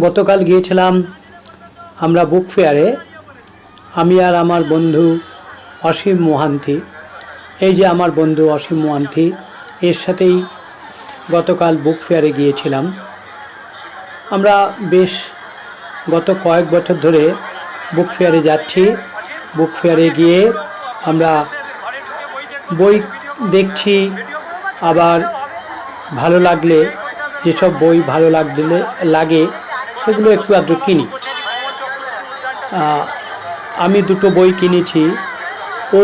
গতকাল গিয়েছিলাম আমরা বুক ফেয়ারে, আমি আর আমার বন্ধু অসীম মোহান্তি। এই যে আমার বন্ধু অসীম মোহান্তি, এর সাথেই গতকাল বুক ফেয়ারে গিয়েছিলাম। আমরা বেশ গত কয়েক বছর ধরে বুক ফেয়ারে যাচ্ছি। বুক ফেয়ারে গিয়ে আমরা বই দেখছি, আবার ভালো লাগলে যেসব বই ভালো লাগে সেগুলো একটু আধটু কিনি। আমি দুটো বই কিনেছি, ও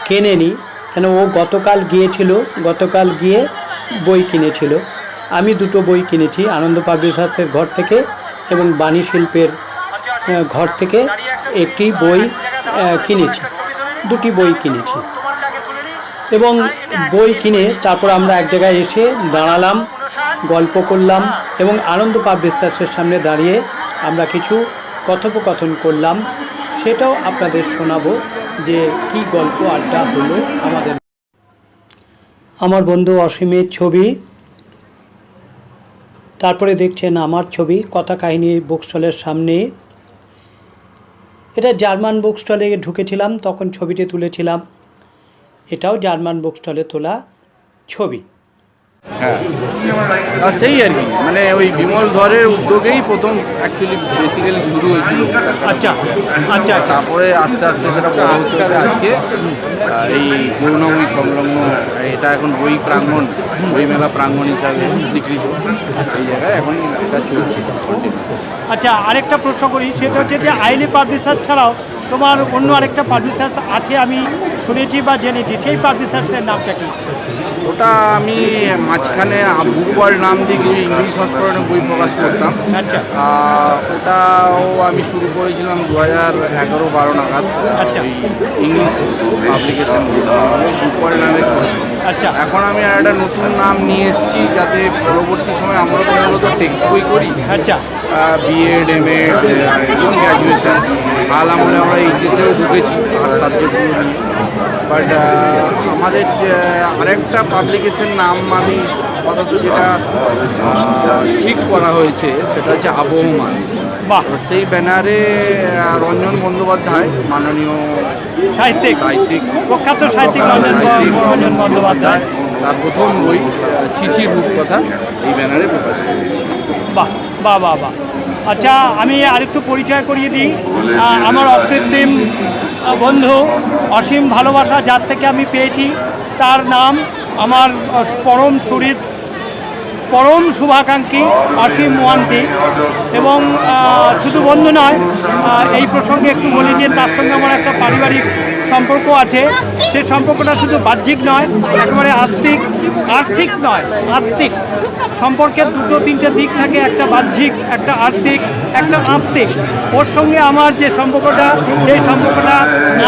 কেনেনি, কেন ও গতকাল গিয়ে বই কিনেছিল। আমি দুটো বই কিনেছি আনন্দ পাবলিশার্সের ঘর থেকে এবং বাণী শিল্পের ঘর থেকে একটি বই কিনেছি, দুটি বই কিনেছি। এবং বই কিনে তারপর আমরা এক জায়গায় এসে দাঁড়ালাম, গল্প করলাম এবং আনন্দ পাবলিশার্সের সামনে দাঁড়িয়ে আমরা কিছু কথোপকথন করলাম। সেটাও আপনাদের শোনাবো যে কি গল্প আড্ডা হলো আমাদের। আমার বন্ধু অসীমের ছবি, তারপরে দেখছেন আমার ছবি কথা কাহিনী বুক স্টলের সামনে। এটা জার্মান বুক স্টলে ঢুকেছিলাম, তখন ছবিটি তুলেছিলাম। এটাও জার্মান বুক স্টলে তোলা ছবি। হ্যাঁ, সেই আর কি, মানে ওই বিমল ধরের উদ্যোগেই প্রথম অ্যাকচুয়ালি বেসিক্যালি শুরু হয়েছিল। আচ্ছা আচ্ছা, তারপরে আস্তে আস্তে সেটা বড় হতে হবে। আজকে এই করুণাময়ী সংলগ্ন, এটা এখন বই প্রাঙ্গণ, বই মেলা প্রাঙ্গণ হিসাবে স্বীকৃত। এই জায়গায় এখন এটা চলছে। আচ্ছা, আরেকটা প্রশ্ন করি, সেটা হচ্ছে যে আইনি পাবলিশার ছাড়াও তোমার অন্য আরেকটা পাবলিশার্স আছে আমি শুনেছি বা জেনেছি, সেই পাবলিশার্সের নামটা কি? ওটা আমি মাঝখানে বুক ওয়ার্ল্ড নাম দিয়ে কিছু ইংলিশ সংস্করণে বই প্রকাশ করতাম। আচ্ছা, ওটাও আমি শুরু করেছিলাম 2011-12 নাগাদ। আচ্ছা, ইংলিশ পাবলিকেশন বুক ওয়ার্ল্ড নামে। আচ্ছা, এখন আমি একটা নতুন নাম নিয়ে এসেছি, যাতে পরবর্তী সময় আমরা তো মূলত টেক্সট বই করি। আচ্ছা, বিএড, এমএড এবং গ্র্যাজুয়েশন। হাল আমলে আমরা এইচএসেও ঢুকেছি আর সাবজেক্টগুলো নিয়ে। বাট আমাদের আরেকটা পাবলিকেশন নাম আমি আপাতত যেটা ঠিক করা হয়েছে সেটা হচ্ছে আবহমান। সেই ব্যানারে রঞ্জন বন্দ্যোপাধ্যায়, মাননীয় সাহিত্যিক প্রখ্যাত সাহিত্যিক রঞ্জন বন্দ্যোপাধ্যায়, তার প্রথম বই ছিছি রূপকথা এই ব্যানারে প্রকাশ করেছে। বাহ বাহ বাহ বাহ। আচ্ছা, আমি আরেকটু পরিচয় করিয়ে দিই। আমার অকৃত্রিম বন্ধু অসীম ভালোবাসা যার থেকে আমি পেয়েছি, তার নাম আমার পরম সুহৃদ, পরম শুভাকাঙ্ক্ষী অসীম মোহান্তি। এবং শুধু বন্ধু নয়, এই প্রসঙ্গে একটু বলি যে তার সঙ্গে আমার একটা পারিবারিক সম্পর্ক আছে। সে সম্পর্কটা শুধু বাহ্যিক নয়, একেবারে আর্থিক নয়, আত্মিক। সম্পর্কের দুটো তিনটে দিক থাকে, একটা বাহ্যিক, একটা আর্থিক, একটা আত্মিক। ওর সঙ্গে আমার যে সম্পর্কটা, সেই সম্পর্কটা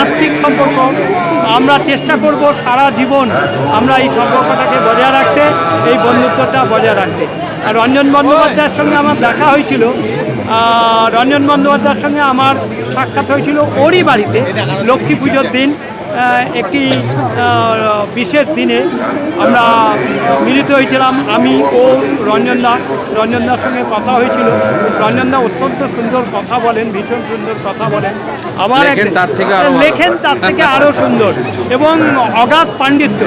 আত্মিক সম্পর্ক। আমরা চেষ্টা করব সারা জীবন আমরা এই সম্পর্কটাকে বজায় রাখতে, এই বন্ধুত্বটা বজায় রাখতে। আর রঞ্জন বন্দ্যোপাধ্যায়ের সঙ্গে আমার দেখা হয়েছিল, রঞ্জন বন্দ্যোপাধ্যায়ের সঙ্গে আমার সাক্ষাৎ হয়েছিল ওরই বাড়িতে লক্ষ্মী পুজোর দিন। একটি বিশেষ দিনে আমরা মিলিত হয়েছিলাম, আমি ও রঞ্জনদার সঙ্গে কথা হয়েছিল। রঞ্জনদা অত্যন্ত সুন্দর কথা বলেন, ভীষণ সুন্দর কথা বলেন। আমার লেখেন তার থেকে আরও সুন্দর এবং অগাধ পাণ্ডিত্য।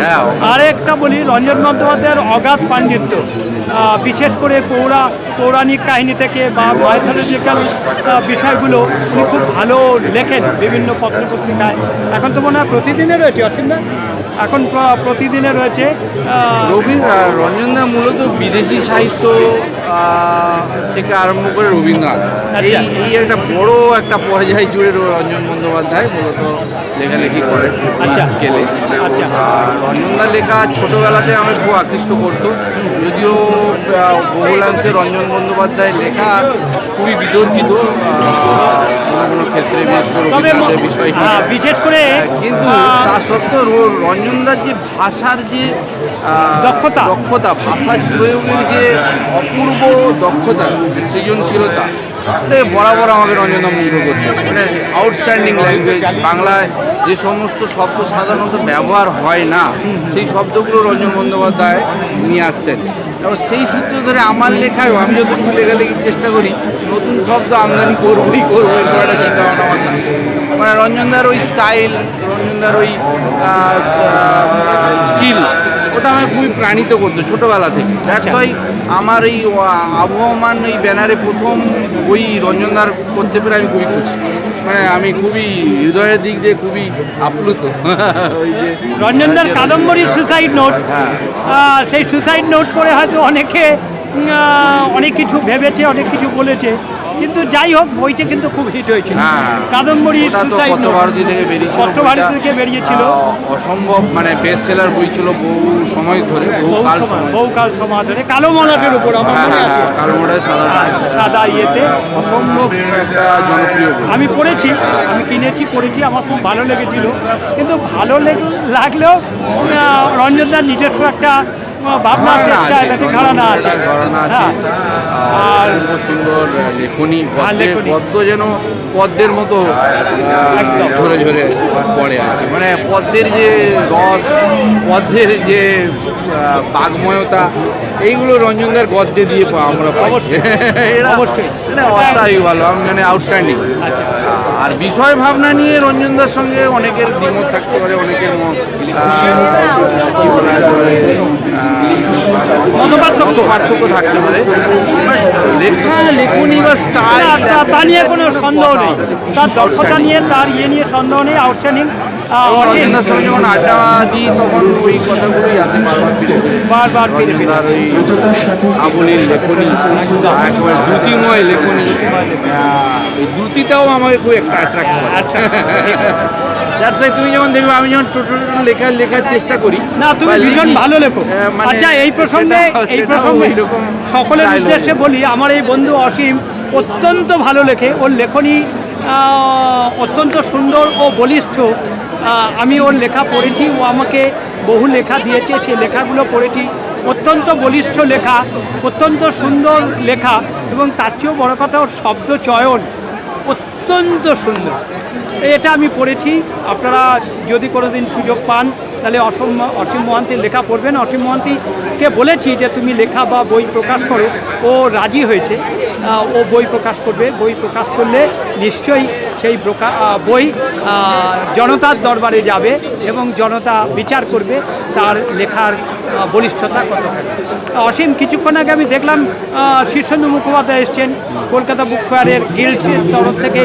আরেকটা বলি, রঞ্জন বন্দ্যোপাধ্যায়ের অগাধ পাণ্ডিত্য, বিশেষ করে পৌরাণিক কাহিনী থেকে বা মাইথোলজিক্যাল বিষয়গুলো উনি খুব ভালো লেখেন বিভিন্ন পত্রপত্রিকায়। এখন তো মনে হয় প্রতিদিনে রয়েছে অসীমদা, এখন প্রতিদিনে রয়েছে। রঞ্জনদা মূলত বিদেশি সাহিত্য থেকে আরম্ভ করে রবীন্দ্রনাথ, এই একটা বড় একটা পর্যায় জুড়ে রঞ্জন বন্দ্যোপাধ্যায় মূলত লেখালেখি করেন স্কেলে। রঞ্জনদার লেখা ছোটোবেলাতে আমার খুব আকৃষ্ট করতো, যদিও বহুলাংশে রঞ্জন বন্দ্যোপাধ্যায়ের লেখা খুবই বিতর্কিত কোনো ক্ষেত্রে, বিশেষ করে, কিন্তু তা সত্ত্বেও রঞ্জনদার যে ভাষার যে দক্ষতা, ভাষার প্রয়োগের যে অপূর্ব দক্ষতা, সৃজনশীলতা, বরাবর আমাকে রঞ্জনদা মুগ্ধ করতো। মানে আউটস্ট্যান্ডিং ল্যাঙ্গুয়েজ। বাংলায় যে সমস্ত শব্দ সাধারণত ব্যবহার হয় না, সেই শব্দগুলো রঞ্জন বন্দ্যোপাধ্যায় নিয়ে আসতেন। এবং সেই সূত্র ধরে আমার লেখায়ও আমি যতটুকু লেখালেখির চেষ্টা করি, নতুন শব্দ আমদানি করবোই করবো এরকম একটা চিন্তা ভাবনা আমার থাকে। মানে রঞ্জনদার ওই স্টাইল, রঞ্জনদার ওই স্কিল, ওটা আমাকে খুবই প্রাণিত করতো ছোটোবেলা থেকে। দ্যাটস ওয়াই আমার এই আবহমান এই ব্যানারে প্রথম বই রঞ্জনদার করতে পেরে আমি খুবই খুশি। মানে আমি খুবই হৃদয়ের দিক দিয়ে খুবই আপ্লুত। ওই যে রঞ্জনদার কাদম্বরী সুসাইড নোট, সেই সুসাইড নোট করে হয়তো অনেকে অনেক কিছু ভেবেছে, অনেক কিছু বলেছে, কিন্তু যাই হোক বইটা কিন্তু খুব হিট হয়েছিল। কাদম্বরী সুসাইড নোট পত্রভারতী থেকে বেরিয়েছিল, পত্রভারতী থেকে বেরিয়েছিল। অসম্ভব মানে বেস্ট সেলার বই ছিল বহু সময় ধরে, বহুকাল সময় ধরে। কালো মলাটের উপর আমার মনে আছে, কালো মলাটের সাদা ইয়েতে অসম্ভব একটা জনপ্রিয় বই। আমি পড়েছি, আমি কিনেছি, পড়েছি, আমার খুব ভালো লেগেছিল। কিন্তু ভালো লাগলেও রঞ্জনদার নিজস্ব একটা ভাবনা ঘরানা আছে। আর সুন্দর লেখনী, পদ্ম যেন পদ্মের মতো ঝরে ঝরে পড়ে আর কি। মানে পদ্মের যে রস, পদ্মের যে বাগ্ময়তা, এইগুলো রঞ্জনদার গদ্যে দিয়ে আমরা অবশ্যই অস্থায়ী ভালো, মানে আউটস্ট্যান্ডিং। আর বিষয় ভাবনা নিয়ে রঞ্জনদার সঙ্গে অনেকের দ্বিমত থাকতে পারে, অনেকের কি বলা যায় পার্থক্য থাকতে পারে। লেখা, লেখনী বা স্টাইল তা নিয়ে কোনো সন্দেহ নেই, তার দক্ষতা নিয়ে, তার ইয়ে নিয়ে সন্দেহ নেই, আউটস্ট্যান্ডিং। রঞ্জনদার সঙ্গে যখন আড্ডা দিই তখন ওই কথাগুলোই আসে বারবার ফিরে আর ওই সাবলীল লেখনী, একেবারে দ্রুতিময় লেখনী, এই দ্রুতিটাও আমাকে খুব একটা অ্যাট্রাক্ট করে। যার সাথে তুমি যখন দেখবে আমি যখন টোটো লেখার চেষ্টা করি, না তুমি ভীষণ ভালো লেখো। আচ্ছা, এই প্রসঙ্গে সকলের উদ্দেশ্যে বলি, আমার এই বন্ধু অসীম অত্যন্ত ভালো লেখে, ওর লেখনী অত্যন্ত সুন্দর ও বলিষ্ঠ। আমি ওর লেখা পড়েছি, ও আমাকে বহু লেখা দিয়েছে, সেই লেখাগুলো পড়েছি। অত্যন্ত বলিষ্ঠ লেখা, অত্যন্ত সুন্দর লেখা, এবং তার চেয়েও বড় কথা ওর শব্দ চয়ন অত্যন্ত সুন্দর। এটা আমি পড়েছি। আপনারা যদি কোনো দিন সুযোগ পান তাহলে অসীম মোহান্তির লেখা পড়বেন। অসীম মোহান্তিকে বলেছি যে তুমি লেখা বা বই প্রকাশ করো, ও রাজি হয়েছে। ও বই প্রকাশ করবে, বই প্রকাশ করলে নিশ্চয়ই সেই বই জনতার দরবারে যাবে এবং জনতা বিচার করবে তার লেখার বলিষ্ঠতা কতখানি। অসীম কিছুক্ষণ আগে আমি দেখলাম শীর্ষেন্দু মুখোপাধ্যায় এসছেন, কলকাতা বুক ফেয়ারের গিল্ডের তরফ থেকে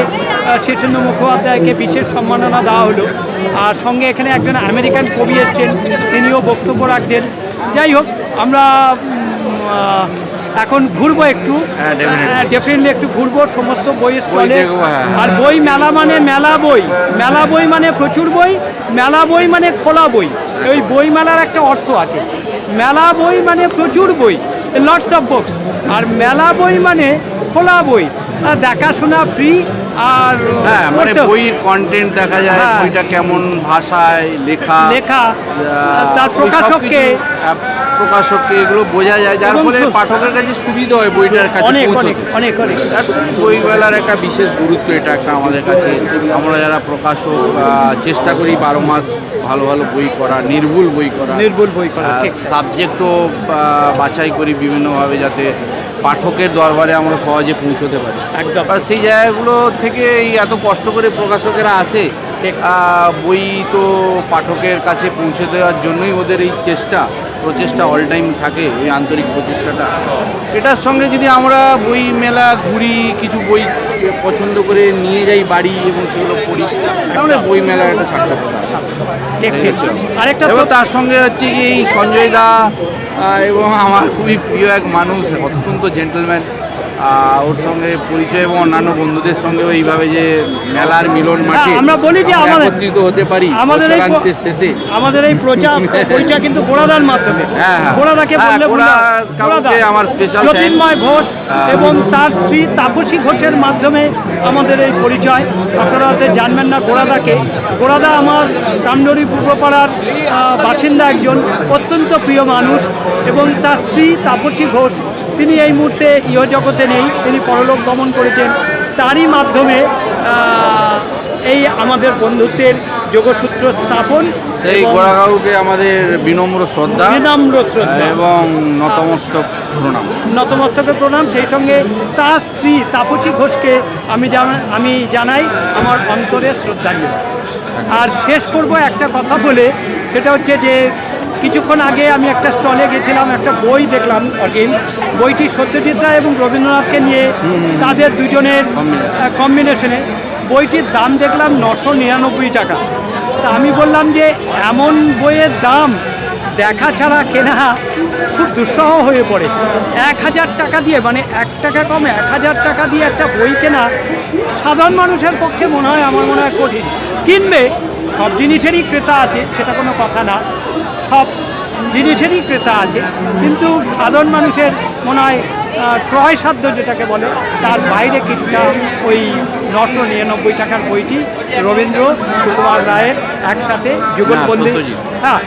শীর্ষেন্দু মুখোপাধ্যায়কে বিশেষ সম্মাননা দেওয়া হলো। আর সঙ্গে এখানে একজন আমেরিকান কবি এসছেন, তিনিও বক্তব্য রাখছেন। যাই হোক, আমরা এখন ঘুরবো একটু, ডেফিনেটলি একটু ঘুরবো সমস্ত বইয়ের স্টলে। আর বই মেলা মানে মেলা বই, মেলা বই মানে প্রচুর বই, মেলা বই মানে খোলা বই। ওই বই মেলার একটা অর্থ আছে। মেলা বই মানে প্রচুর বই, লটস অফ বুকস, আর মেলা বই মানে খোলা বই, দেখাশোনা ফ্রি। আর মানে বইয়ের কন্টেন্ট দেখা যায়, বইটা কেমন ভাষায় লেখা, তার প্রকাশককে এগুলো বোঝা যায়, যার ফলে পাঠকের কাছে সুবিধা হয় বইটার কাছে অনেক অনেক অনেক অনেক। বই মেলার একটা বিশেষ গুরুত্ব এটা একটা আমাদের কাছে। আমরা যারা প্রকাশক চেষ্টা করি 12 মাস ভালো ভালো বই করা, নির্ভুল বই করা, সাবজেক্টও বাছাই করি বিভিন্নভাবে যাতে পাঠকের দরবারে আমরা সহজে পৌঁছতে পারি। একদম। আর সেই জায়গাগুলো থেকে এই এত কষ্ট করে প্রকাশকেরা আসে, বই তো পাঠকের কাছে পৌঁছে দেওয়ার জন্যই ওদের এই প্রচেষ্টা অল টাইম থাকে, এই আন্তরিক প্রচেষ্টাটা। এটার সঙ্গে যদি আমরা বই মেলা ঘুরি, কিছু বই পছন্দ করে নিয়ে যাই বাড়ি এবং সেগুলো পড়ি, তাহলে বই মেলার একটা সার্থকতা। এবং তার সঙ্গে হচ্ছে কি এই সঞ্জয় দা এবং আমার খুবই প্রিয় এক মানুষ, অত্যন্ত জেন্টলম্যান, ওর সঙ্গে পরিচয় এবং অন্যান্য বন্ধুদের সঙ্গে এইভাবে যে মেলার মিলন মাঠে আমরা বলি যে একত্রিত হতে পারি শেষে। আমাদের এই পরিচয় কিন্তু গোড়াদার মাধ্যমে। গোড়াদাকে বললে আমার স্পেশাল জ্যোতির্ময় ঘোষ এবং তার স্ত্রী তাপসী ঘোষের মাধ্যমে আমাদের এই পরিচয়। আপনারা হয়তো জানবেন না গোড়াদাকে। গোড়াদা আমার কামডরি পূর্বপাড়ার বাসিন্দা, একজন অত্যন্ত প্রিয় মানুষ, এবং তার স্ত্রী তাপসী ঘোষ, তিনি এই মুহূর্তে ইহজগতে নেই, তিনি পরলোক গমন করেছেন। তারই মাধ্যমে এই আমাদের বন্ধুত্বের যোগসূত্র স্থাপন। সেই গোড়াগাঁওকে আমাদের বিনম্র শ্রদ্ধা এবং নতমস্তক প্রণাম। নতমস্তকে প্রণাম। সেই সঙ্গে তার স্ত্রী তাপসী ঘোষকে আমি জানাই আমার অন্তরের শ্রদ্ধাঞ্জলি। আর শেষ করব একটা কথা বলে, সেটা হচ্ছে যে কিছুক্ষণ আগে আমি একটা স্টলে গেছিলাম, একটা বই দেখলাম অসীম। বইটি সত্যজিৎ রায় এবং রবীন্দ্রনাথকে নিয়ে, তাদের দুজনের কম্বিনেশনে। বইটির দাম দেখলাম 999 টাকা। তা আমি বললাম যে এমন বইয়ের দাম দেখা ছাড়া কেনা খুব দুঃসহ হয়ে পড়ে। 1000 টাকা দিয়ে, মানে 1 টাকা কমে 1000 টাকা দিয়ে একটা বই কেনা সাধারণ মানুষের পক্ষে মনে হয়, আমার মনে হয় কঠিন। কিনবে, সব জিনিসেরই ক্রেতা আছে, সেটা কোনো কথা না, সব জিনিসেরই ক্রেতা আছে, কিন্তু সাধারণ মানুষের মনে হয় ক্রয় সাধ্য যেটাকে বলে, তার বাইরে কিছুটা ওই 999 টাকার বইটি রবীন্দ্র সুকুমার রায়ের একসাথে যুগলবন্দী, হ্যাঁ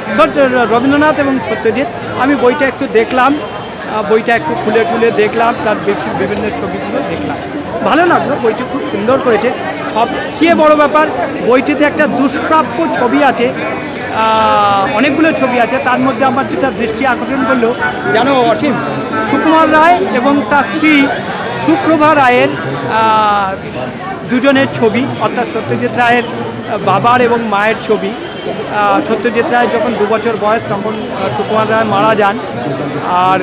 রবীন্দ্রনাথ এবং সত্যজিৎ। আমি বইটা একটু দেখলাম, বইটা একটু খুলে খুলে দেখলাম, তার বিভিন্ন ছবিগুলো দেখলাম, ভালো লাগলো। বইটি খুব সুন্দর করেছে। সবচেয়ে বড় ব্যাপার, বইটিতে একটা দুষ্প্রাপ্য ছবি আছে, অনেকগুলো ছবি আছে। তার মধ্যে আমার যেটা দৃষ্টি আকর্ষণ করলো, জানো অসীম, সুকুমার রায় এবং তার স্ত্রী সুপ্রভা রায়ের দুজনের ছবি, অর্থাৎ সত্যজিৎ রায়ের বাবার এবং মায়ের ছবি। সত্যজিৎ রায় যখন 2 বছর বয়স, তখন সুকুমার রায় মারা যান। আর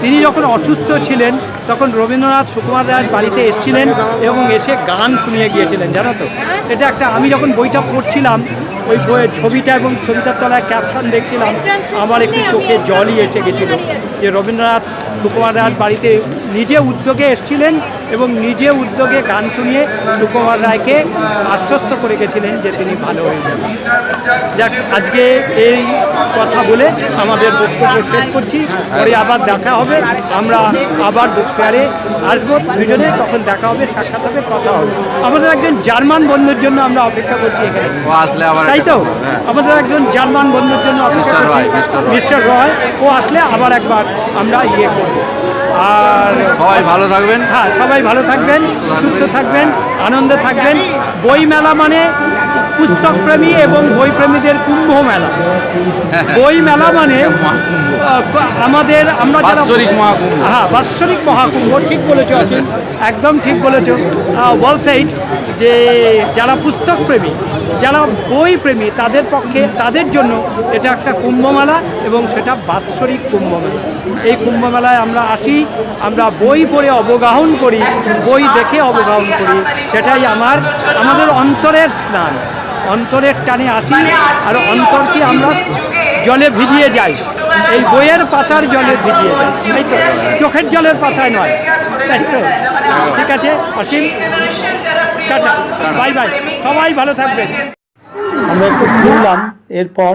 তিনি যখন অসুস্থ ছিলেন, তখন রবীন্দ্রনাথ সুকুমার রায়ের বাড়িতে এসেছিলেন এবং এসে গান শুনিয়ে গিয়েছিলেন, জানো তো। এটা একটা, আমি যখন বইটা পড়ছিলাম, ওই বইয়ের ছবিটা এবং ছবিটার তলায় ক্যাপশন দেখছিলাম, আমার একটু চোখে জলই এসে গেছিলো যে রবীন্দ্রনাথ সুকুমার রায়ের বাড়িতে নিজে উদ্যোগে এসেছিলেন এবং নিজে উদ্যোগে গান শুনিয়ে সুকুমার রায়কে আশ্বস্ত করে গেছিলেন যে তিনি ভালো হয়ে যাবেন। যাক, আজকে এই কথা বলে আমাদের বক্তব্য শেষ করছি। পরে আবার দেখা হবে, আমরা আবার বুক ফেয়ারে আসবো দুজনে, তখন দেখা হবে, সাক্ষাৎ হবে, কথা হবে। আমাদের একজন জার্মান বন্ধুর জন্য আমরা অপেক্ষা করছি এখানে, তাই তো? আমাদের একজন জার্মান বন্ধুর জন্য অপেক্ষা করছি, মিস্টার রয়। ও আসলে আবার একবার আমরা ইয়ে করব। আর সবাই ভালো থাকবেন। হ্যাঁ, সবাই ভালো থাকবেন, সুস্থ থাকবেন, আনন্দে থাকবেন। বই মেলা মানে পুস্তকপ্রেমী এবং বইপ্রেমীদের কুম্ভ মেলা। বই মেলা মানে আমাদের, আমরা যারা, হ্যাঁ, বাৎসরিক মহাকুম্ভ, ঠিক বলেছো অসীম, একদম ঠিক বলেছো। ওয়েল সেইড, যে যারা পুস্তকপ্রেমী, যারা বই প্রেমী, তাদের পক্ষে, তাদের জন্য এটা একটা কুম্ভমেলা, এবং সেটা বাৎসরিক কুম্ভমেলা। এই কুম্ভমেলায় আমরা আসি, আমরা বই পড়ে অবগাহন করি, বই দেখে অবগাহন করি। সেটাই আমাদের অন্তরের স্নান, অন্তরের টানে আসি, আর অন্তরকে আমরা জলে ভিজিয়ে যাই, এই বইয়ের পাতার জলে ভিজিয়ে যাই, তাই তো? চোখের জলের পাতায় নয়, তাই তো? ঠিক আছে অসীম, টাটা, বাই বাই, সবাই ভালো থাকবেন। আমরা একটু ঘুরলাম, এরপর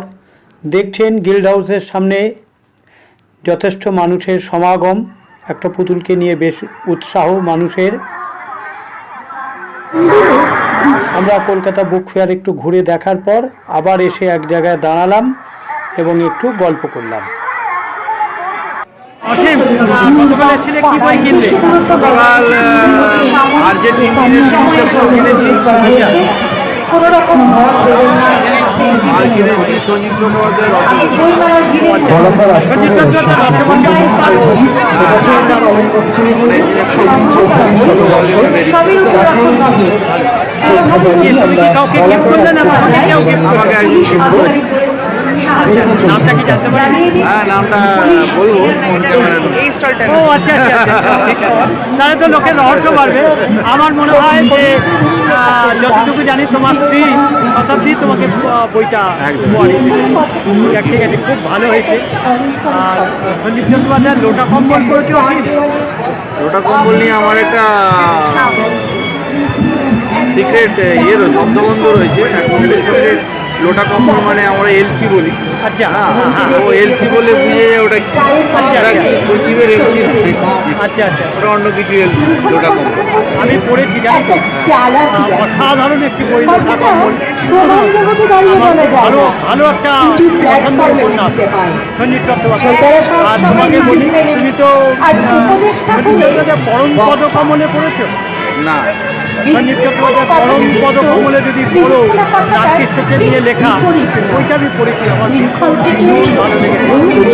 দেখছেন গিল্ড হাউসের সামনে যথেষ্ট মানুষের সমাগম, একটা পুতুলকে নিয়ে বেশ উৎসাহ মানুষের। আমরা কলকাতা বুক ফেয়ার একটু ঘুরে দেখার পর আবার এসে এক জায়গায় দাঁড়ালাম এবং একটু গল্প করলাম। অসীম, গতকাল এসেছিলে, কি বই কিনলে? গতকাল আর্জেন্টিনার সিরিজটা কিনেছি, আর কিনেছি সঞ্জীব চট্টোপাধ্যায়ের নামটা কি জানতে পারি? হ্যাঁ, নামটা বলবো। ও আচ্ছা আচ্ছা, ঠিক আছে, তাহলে তো লোকের রহস্য বাড়বে। আমার মনে হয় যে যতটুকু জানি, তোমার স্ত্রী শতাব্দী তোমাকে বইটা ঠিক আছে, খুব ভালো হয়েছে। আর সঞ্জীব চট্টোপাধ্যায়ের লোটা কম্বল করেছে। লোটা কম্বল নিয়ে আমার একটা সিক্রেট ইয়ে রয়েছে, শব্দবন্ধ রয়েছে। লোটা কম্বল মানে আমরা এলসি বলি। আচ্ছা, ও এলসি বলে বুঝে যায় ওটা কি, সঞ্জীবের এলসি। আচ্ছা আচ্ছা, ওটা অন্য কিছু এলসি, লোটা কম্বল। আমি পড়েছি, জানি তো, অসাধারণ একটি বই লোটা কম্বল। ভালো ভালো একটা পছন্দ উপন্যাস সঞ্জীব চট্টোপাধ্যায়। আর তোমাকে বলি, তুমি তো পরম পদকমলে পড়েছো? না, সঞ্জীব চট্টোপাধ্যায় পরম পদকমলে যদি পড়ো নাট্যেশ্বরকে নিয়ে লেখা, ওইটা আমি পড়েছি, আমার ভীষণ ভালো লেগেছে।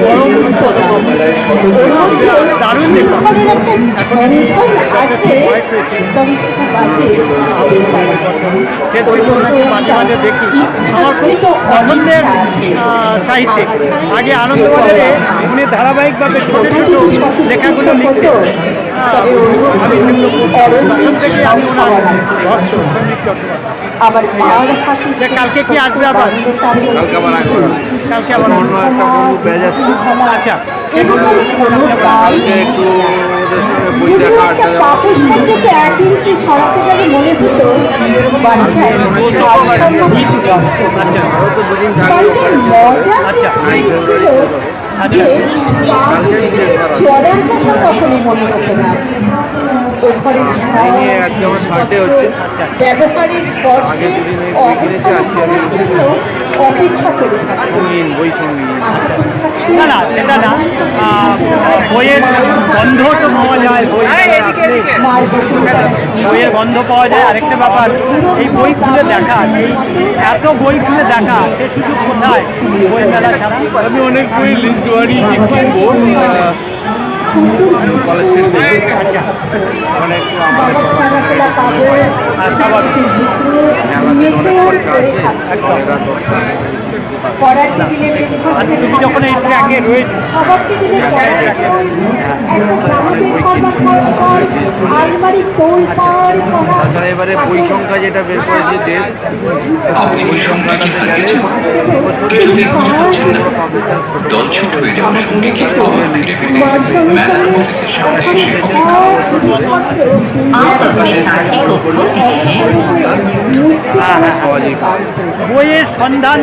পরম পদকমল দারুণ লেখা। এখন বয়স হয়েছে, মাঝে মাঝে দেখি। আমার খুব পছন্দের সাহিত্যিক। আগে আনন্দবাজারে উনি ধারাবাহিকভাবে ছোটো ছোটো লেখাগুলো লিখতেন। আমি সেগুলো প্রথম থেকে আমি ওনার ভক্ত সঞ্জীব চট্টোপাধ্যায়। কালকে কি আসবে আবার? কালকে আবার অন্য একটা বন্ধু পেয়ে যাচ্ছে। আচ্ছা, কালকে একটু ওদের সঙ্গে বই দেখা আড্ডা দেওয়া। আরও তো দুদিন থাকবে ওখানে শেষ হবে। আচ্ছা, 9 ফেব্রুয়ারি শেষ হবে। আচ্ছা, কালকেই শেষ করা এই নিয়ে আজকে আমার বার্থডে হচ্ছে। আগে দুদিন এই বই কিনেছি, আজকে আমি সঙ্গীন বই সঙ্গীন। না না সেটা না, বইয়ের গন্ধ তো পাওয়া যায়, বইয়ের গন্ধ পাওয়া যায়। আরেকটা ব্যাপার, এই বই খুলে দেখা, এই এত বই খুলে দেখা, সে সুযোগ কোথায় বই মেলা ছাড়া? আমি অনেক বই লিস্ট বানিয়েছি কিনবো কলেজ স্ট্রিট থেকে। আচ্ছা, ওখানে একটু আমাদের আর স্বাভাবিক মেলাতে অনেক খরচা আছে, স্টলেরা 10% আর তুমি যখন এই ট্র্যাকে রয়েছে তাছাড়া এবারে বই সংখ্যা যেটা বের করেছে দেশ, বই সংখ্যাটাতে গেলে বছরের পাবলিশার সহজেই বইয়ের সন্ধান,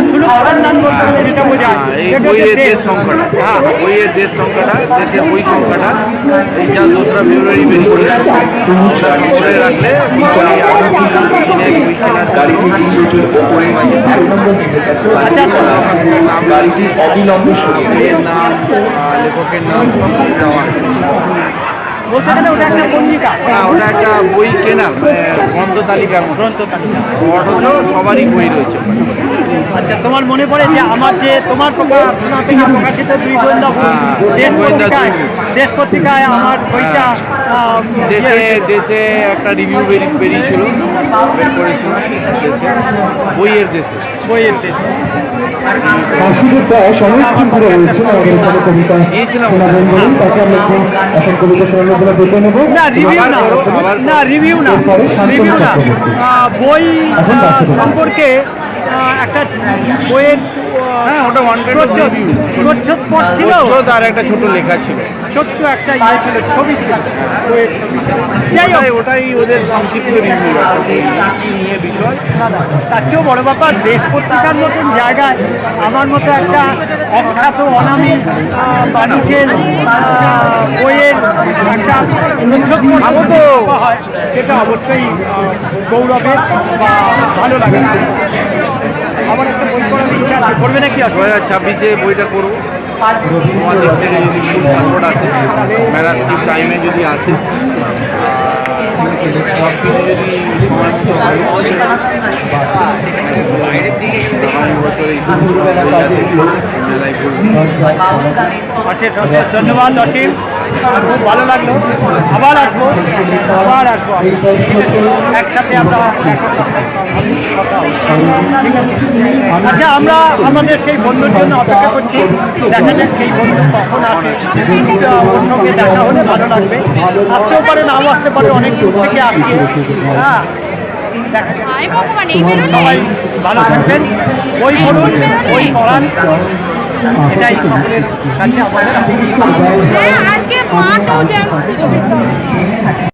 সুলভ সন্ধান বলতে যেটা বোঝায়, এই বইয়ের দেশ সংখ্যাটা, বইয়ের দেশ সংখ্যাটা, দেশের বই সংখ্যাটা এই যা 2রা ফেব্রুয়ারি বেরিয়েছে, ওটা সংগ্রহে রাখলে বই কেনার জন্য বইয়ের নাম, লেখকের নাম সব কিছু দেওয়া আছে। বলতে গেলে ওটা একটা পঞ্জিকা, ওটা একটা বই কেনার গ্রন্থ তালিকার মতো, গ্রন্থ তালিকা। অথচ সবারই বই রয়েছে। আচ্ছা, তোমার মনে পড়ে যে আমার যে তোমার প্রকাশনা থেকে প্রকাশিত 2 গোয়েন্দা বই দেশ পত্রিকায় আমার বইটা দেশে একটা রিভিউ বেরিয়েছিল, বের করেছিল দেশে, বইয়ের দেশে। বাসুদেব দাস অনেকক্ষণ ধরে রয়েছেন আমাদের এখানে কবিতা শোনাবেন বলুন, তাকে আমরা একটু আসল কবিতা শোনানোর জন্য ডেকে নেব। রিভিউ না, বই সম্পর্কে একটা বইয়ের ওটা প্রচ্ছদ পট ছিল, আর একটা ছোট লেখা ছিল, ছোট্ট একটা ইয়ে ছিল, ছবি ছিল, বইয়ের ছবি। যাই হোক, ওটাই ওদের সংক্ষিপ্ত রিভিউ নিয়ে বিষয়। তার চেয়েও বড় ব্যাপার, দেশ পত্রিকার মতন জায়গায় আমার মতো একটা অখ্যাত অনামী বাণিজ্যের বইয়ের একটা প্রচ্ছদ হয়, সেটা অবশ্যই গৌরবের বা ভালো লাগে। আমার একটা বই করার ইচ্ছা আছে, করবে নাকি? 2026-এ বইটা করবো, তোমার দিক থেকে যদি খুব সাপোর্ট আসে, ম্যারাজ ঠিক টাইমে যদি আসে, সব কিছু যদি সময় মতো হয়, আগামী বছর এই মেলায় করবো। ধন্যবাদ অসীম, খুব ভালো লাগলো। আবার আসবো একসাথে আমরা। ঠিক আছে, আচ্ছা, আমরা আমাদের সেই বন্ধুর জন্য অপেক্ষা করছি, দেখা যাক সেই বন্ধু কখন আসে। ওর সঙ্গে দেখা হলে ভালো লাগবে, আসতেও পারে নাও আসতে পারে, অনেক দূর থেকে আসছে। হ্যাঁ, সবাই ভালো থাকবেন, বই পড়ুন, বই পড়ান, এটাই সকলের কাছে আমাদের।